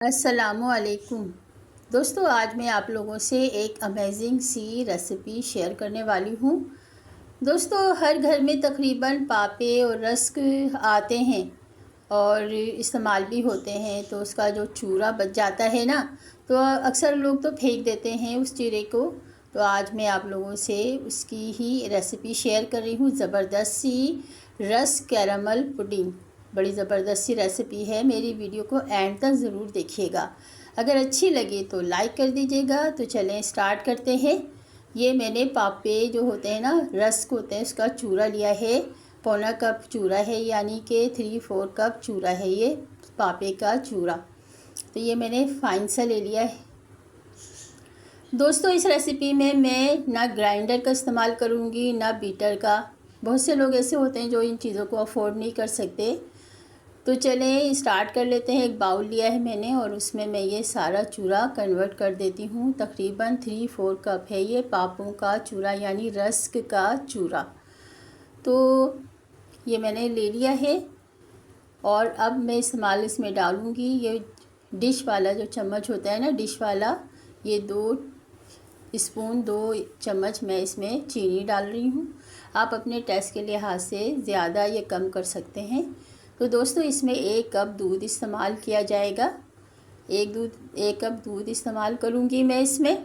अस्सलामुअलैकुम दोस्तों, आज मैं आप लोगों से एक अमेजिंग सी रेसिपी शेयर करने वाली हूँ। दोस्तों, हर घर में तकरीबन पापे और रस्क आते हैं और इस्तेमाल भी होते हैं। तो उसका जो चूरा बच जाता है ना, तो अक्सर लोग तो फेंक देते हैं उस चूरे को। तो आज मैं आप लोगों से उसकी ही रेसिपी शेयर कर रही हूँ। ज़बरदस्त सी रस्क कैरामल पुडिंग, बड़ी ज़बरदस्त सी रेसिपी है। मेरी वीडियो को एंड तक ज़रूर देखिएगा। अगर अच्छी लगे तो लाइक कर दीजिएगा। तो चलें स्टार्ट करते हैं। ये मैंने पापे जो होते हैं ना, रस्क होते हैं, उसका चूरा लिया है। पौना कप चूरा है, यानी कि 3-4 कप चूरा है ये पापे का चूरा। तो ये मैंने फाइन सा ले लिया है। दोस्तों, इस रेसिपी में मैं ना ग्राइंडर का इस्तेमाल करूँगी ना बीटर का। बहुत से लोग ऐसे होते हैं जो इन चीज़ों को अफोर्ड नहीं कर सकते। तो चलें स्टार्ट कर लेते हैं। एक बाउल लिया है मैंने और उसमें मैं ये सारा चूरा कन्वर्ट कर देती हूँ। तकरीबन 3-4 कप है ये पापों का चूरा, यानी रस्क का चूरा। तो ये मैंने ले लिया है और अब मैं इस्तेमाल इसमें डालूँगी ये डिश वाला जो चम्मच होता है ना, डिश वाला, ये 2 चम्मच मैं इसमें चीनी डाल रही हूँ। आप अपने टेस्ट के लिहाज से ज़्यादा या कम कर सकते हैं। तो दोस्तों, इसमें 1 कप दूध इस्तेमाल किया जाएगा। 1 कप दूध इस्तेमाल करूँगी मैं इसमें।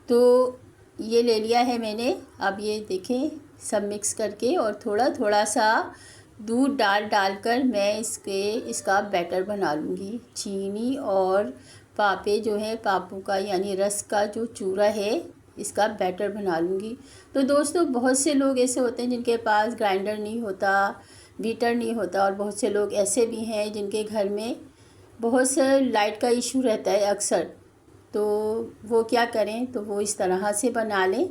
तो ये ले लिया है मैंने। अब ये देखें, सब मिक्स करके और थोड़ा थोड़ा सा दूध डाल कर मैं इसका बैटर बना लूँगी। चीनी और पापे जो है, पापों का यानी रस का जो चूरा है, इसका बैटर बना लूँगी। तो दोस्तों, बहुत से लोग ऐसे होते हैं जिनके पास ग्राइंडर नहीं होता, बीटर नहीं होता, और बहुत से लोग ऐसे भी हैं जिनके घर में बहुत से लाइट का इशू रहता है अक्सर। तो वो क्या करें, तो वो इस तरह से बना लें।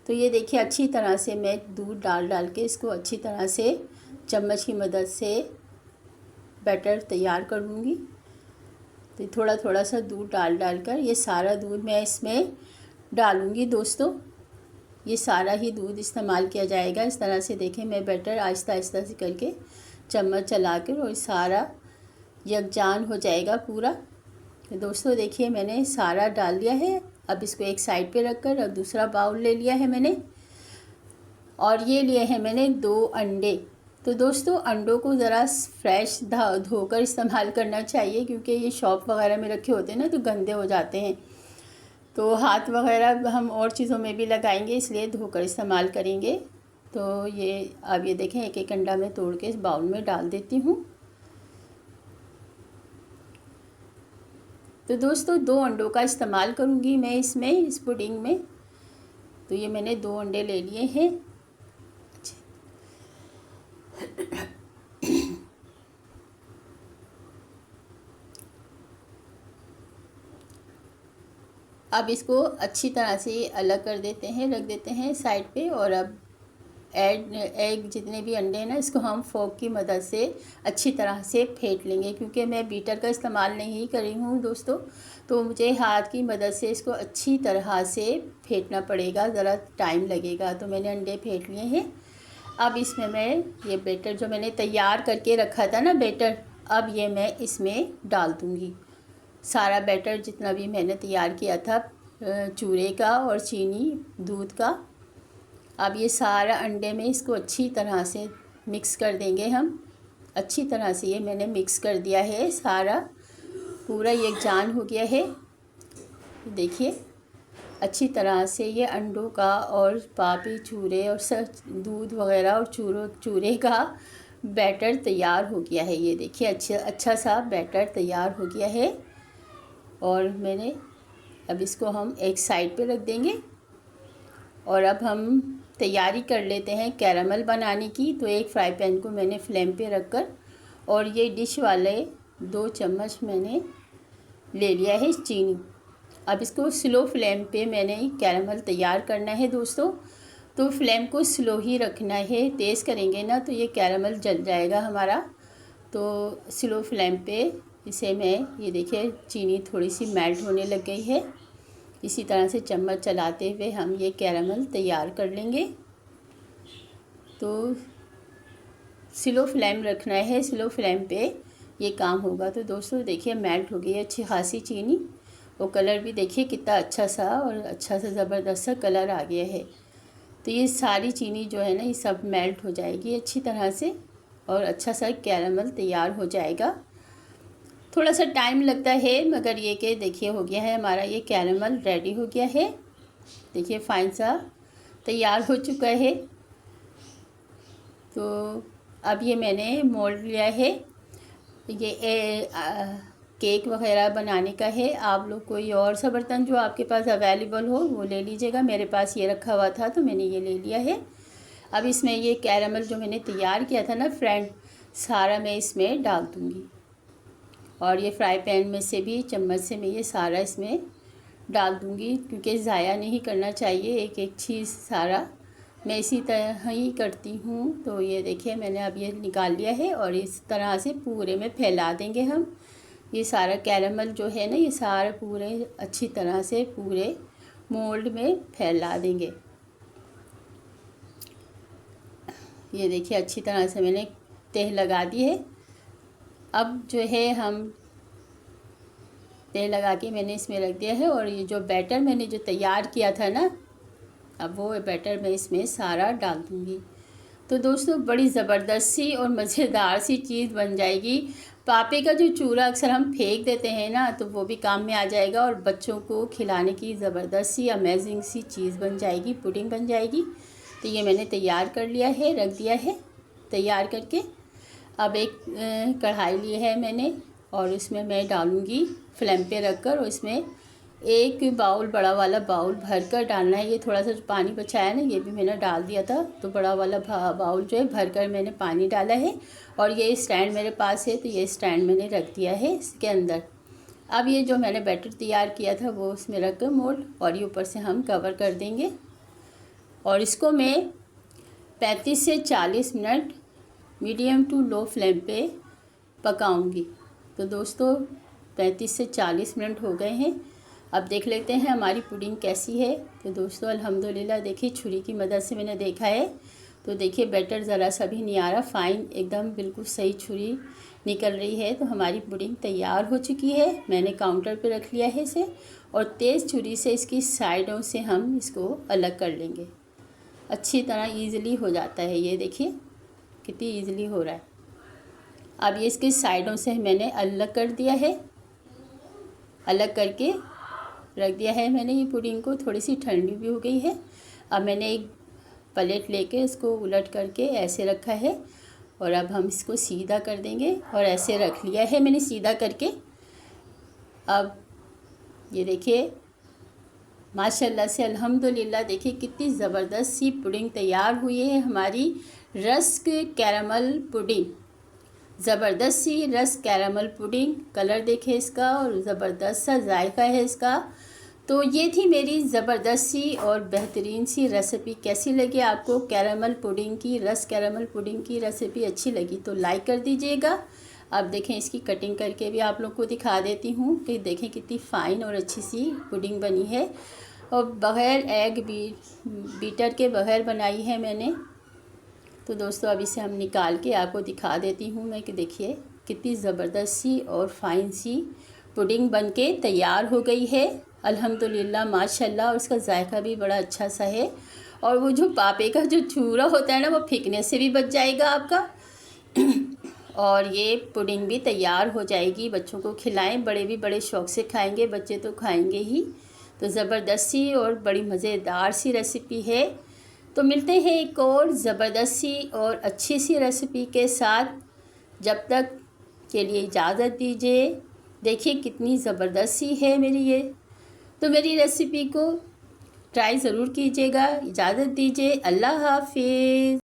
तो ये देखिए, अच्छी तरह से मैं दूध डाल के इसको अच्छी तरह से चम्मच की मदद से बैटर तैयार कर लूँगी। तो थोड़ा थोड़ा सा दूध डाल कर ये सारा दूध मैं इसमें डालूँगी। दोस्तों, ये सारा ही दूध इस्तेमाल किया जाएगा। इस तरह से देखें, मैं बैटर आहिस्ता आहिस्ता से करके चम्मच चला कर और सारा यकजान हो जाएगा पूरा। तो दोस्तों देखिए, मैंने सारा डाल लिया है। अब इसको एक साइड पे रखकर अब दूसरा बाउल ले लिया है मैंने, और ये लिए हैं मैंने 2 अंडे। तो दोस्तों, अंडों को ज़रा फ्रेश धोकर इस्तेमाल करना चाहिए, क्योंकि ये शॉप वगैरह में रखे होते हैं ना, तो गंदे हो जाते हैं। तो हाथ वगैरह हम और चीज़ों में भी लगाएंगे, इसलिए धोकर इस्तेमाल करेंगे। तो ये अब ये देखें, एक एक अंडा मैं तोड़ के इस बाउल में डाल देती हूँ। तो दोस्तों, 2 अंडों का इस्तेमाल करूँगी मैं इसमें, इस पुडिंग में। तो ये मैंने 2 अंडे ले लिए हैं। अब इसको अच्छी तरह से अलग कर देते हैं, रख देते हैं साइड पे। और अब एग जितने भी अंडे हैं ना, इसको हम फोक की मदद से अच्छी तरह से फेंट लेंगे। क्योंकि मैं बीटर का इस्तेमाल नहीं कर रही हूँ दोस्तों, तो मुझे हाथ की मदद से इसको अच्छी तरह से फेंटना पड़ेगा, ज़रा टाइम लगेगा। तो मैंने अंडे फेंट लिए हैं। अब इसमें मैं ये बैटर जो मैंने तैयार करके रखा था ना बैटर, अब ये मैं इसमें डाल दूँगी। सारा बैटर जितना भी मैंने तैयार किया था चूरे का और चीनी दूध का, अब ये सारा अंडे में इसको अच्छी तरह से मिक्स कर देंगे हम। अच्छी तरह से ये मैंने मिक्स कर दिया है, सारा पूरा यकजान हो गया है। देखिए, अच्छी तरह से ये अंडों का और पापी चूरे और सब दूध वगैरह और चूरे का बैटर तैयार हो गया है। ये देखिए, अच्छा सा बैटर तैयार हो गया है। और मैंने अब इसको हम एक साइड पे रख देंगे। और अब हम तैयारी कर लेते हैं कैरामल बनाने की। तो एक फ्राई पैन को मैंने फ्लेम पे रखकर और ये डिश वाले 2 चम्मच मैंने ले लिया है चीनी। अब इसको स्लो फ्लेम पे मैंने कैरामल तैयार करना है दोस्तों। तो फ्लेम को स्लो ही रखना है, तेज़ करेंगे ना तो ये कैरामल जल जाएगा हमारा। तो स्लो फ्लेम पे इसे मैं, ये देखिए चीनी थोड़ी सी मेल्ट होने लग गई है। इसी तरह से चम्मच चलाते हुए हम ये कैरामल तैयार कर लेंगे। तो स्लो फ्लेम रखना है, स्लो फ्लेम पे ये काम होगा। तो दोस्तों देखिए मेल्ट हो गई है अच्छी खासी चीनी, वो कलर भी देखिए कितना अच्छा सा और अच्छा सा ज़बरदस्त सा कलर आ गया है। तो ये सारी चीनी जो है ना ये सब मेल्ट हो जाएगी अच्छी तरह से और अच्छा सा कैरामल तैयार हो जाएगा। थोड़ा सा टाइम लगता है मगर ये कि देखिए हो गया है हमारा ये कैरामल रेडी हो गया है। देखिए फाइन सा तैयार हो चुका है। तो अब ये मैंने मोल्ड लिया है, ये केक वगैरह बनाने का है। आप लोग कोई और सा बर्तन जो आपके पास अवेलेबल हो वो ले लीजिएगा। मेरे पास ये रखा हुआ था तो मैंने ये ले लिया है। अब इसमें ये कैरामल जो मैंने तैयार किया था ना फ्रेंड, सारा मैं इसमें डाल दूँगी और ये फ्राई पैन में से भी चम्मच से मैं ये सारा इसमें डाल दूँगी, क्योंकि ज़ाया नहीं करना चाहिए एक एक चीज़ सारा, मैं इसी तरह ही करती हूँ। तो ये देखिए मैंने अब ये निकाल लिया है और इस तरह से पूरे में फैला देंगे हम। ये सारा कैरामल जो है ना ये सारा पूरे अच्छी तरह से पूरे मोल्ड में फैला देंगे। ये देखिए अच्छी तरह से मैंने तह लगा दी है। अब जो है हम तह लगा के मैंने इसमें रख दिया है और ये जो बैटर मैंने जो तैयार किया था ना, अब वो बैटर मैं इसमें सारा डाल दूँगी। तो दोस्तों बड़ी ज़बरदस्त सी और मज़ेदार सी चीज़ बन जाएगी। पापे का जो चूरा अक्सर हम फेंक देते हैं ना, तो वो भी काम में आ जाएगा और बच्चों को खिलाने की ज़बरदस्त सी अमेजिंग सी चीज़ बन जाएगी, पुडिंग बन जाएगी। तो ये मैंने तैयार कर लिया है, रख दिया है तैयार करके। अब एक कढ़ाई ली है मैंने और उसमें मैं डालूँगी फ्लेम पे रख कर, और इसमें एक बाउल बड़ा वाला बाउल भर कर डालना है। ये थोड़ा सा जो पानी बचा है ना ये भी मैंने डाल दिया था, तो बड़ा वाला बाउल जो है भर कर मैंने पानी डाला है। और ये स्टैंड मेरे पास है तो ये स्टैंड मैंने रख दिया है इसके अंदर। अब ये जो मैंने बैटर तैयार किया था वो उसमें रख कर मोल्ड, और ये ऊपर से हम कवर कर देंगे और इसको मैं 35 से 40 minute medium to low flame पे पकाऊंगी। तो दोस्तों 35 से 40 मिनट हो गए हैं। अब देख लेते हैं हमारी पुडिंग कैसी है। तो दोस्तों अल्हम्दुलिल्लाह देखिए छुरी की मदद से मैंने देखा है, तो देखिए बैटर ज़रा सा भी नहीं आ रहा, फाइन एकदम बिल्कुल सही छुरी निकल रही है। तो हमारी पुडिंग तैयार हो चुकी है। मैंने काउंटर पे रख लिया है इसे और तेज़ छुरी से इसकी साइडों से हम इसको अलग कर लेंगे। अच्छी तरह ईज़िली हो जाता है, ये देखिए कितनी ईज़िली हो रहा है। अब ये इसकी साइडों से मैंने अलग कर दिया है, अलग करके रख दिया है मैंने ये पुडिंग को। थोड़ी सी ठंडी भी हो गई है। अब मैंने एक प्लेट लेके इसको उलट करके ऐसे रखा है और अब हम इसको सीधा कर देंगे और ऐसे रख लिया है मैंने सीधा करके। अब ये देखिए माशाल्लाह से अल्हम्दुलिल्लाह देखिए कितनी ज़बरदस्त सी पुडिंग तैयार हुई है हमारी रस्क कैरामल पुडिंग। ज़बरदस्त सी रस्क कैरामल पुडिंग, कलर देखे इसका और ज़बरदस्त सा जायका है इसका। तो ये थी मेरी ज़बरदस्त सी और बेहतरीन सी रेसिपी। कैसी लगी आपको कैरामल पुडिंग की, रस्क कैरामल पुडिंग की रेसिपी अच्छी लगी तो लाइक कर दीजिएगा। अब देखें इसकी कटिंग करके भी आप लोग को दिखा देती हूँ कि देखें कितनी फ़ाइन और अच्छी सी पुडिंग बनी है और बग़ैर एग बीटर के बग़ैर बनाई है मैंने। तो दोस्तों अब इसे हम निकाल के आपको दिखा देती हूँ मैं कि देखिए कितनी ज़बरदस्त सी और फ़ाइन सी पुडिंग बनके तैयार हो गई है अल्हम्दुलिल्लाह माशाल्लाह। और इसका जायका भी बड़ा अच्छा सा है और वो जो पापे का जो चूरा होता है ना वो फेंकने से भी बच जाएगा आपका और ये पुडिंग भी तैयार हो जाएगी। बच्चों को खिलाएं, बड़े भी बड़े शौक़ से खाएंगे, बच्चे तो खाएंगे ही। तो ज़बरदस्त सी और बड़ी मज़ेदार सी रेसिपी है। तो मिलते हैं एक और ज़बरदस्त सी और अच्छी सी रेसिपी के साथ। जब तक के लिए इजाज़त दीजिए। देखिए कितनी ज़बरदस्त सी है मेरी ये, तो मेरी रेसिपी को ट्राई ज़रूर कीजिएगा। इजाज़त दीजिए, अल्लाह हाफ़िज़।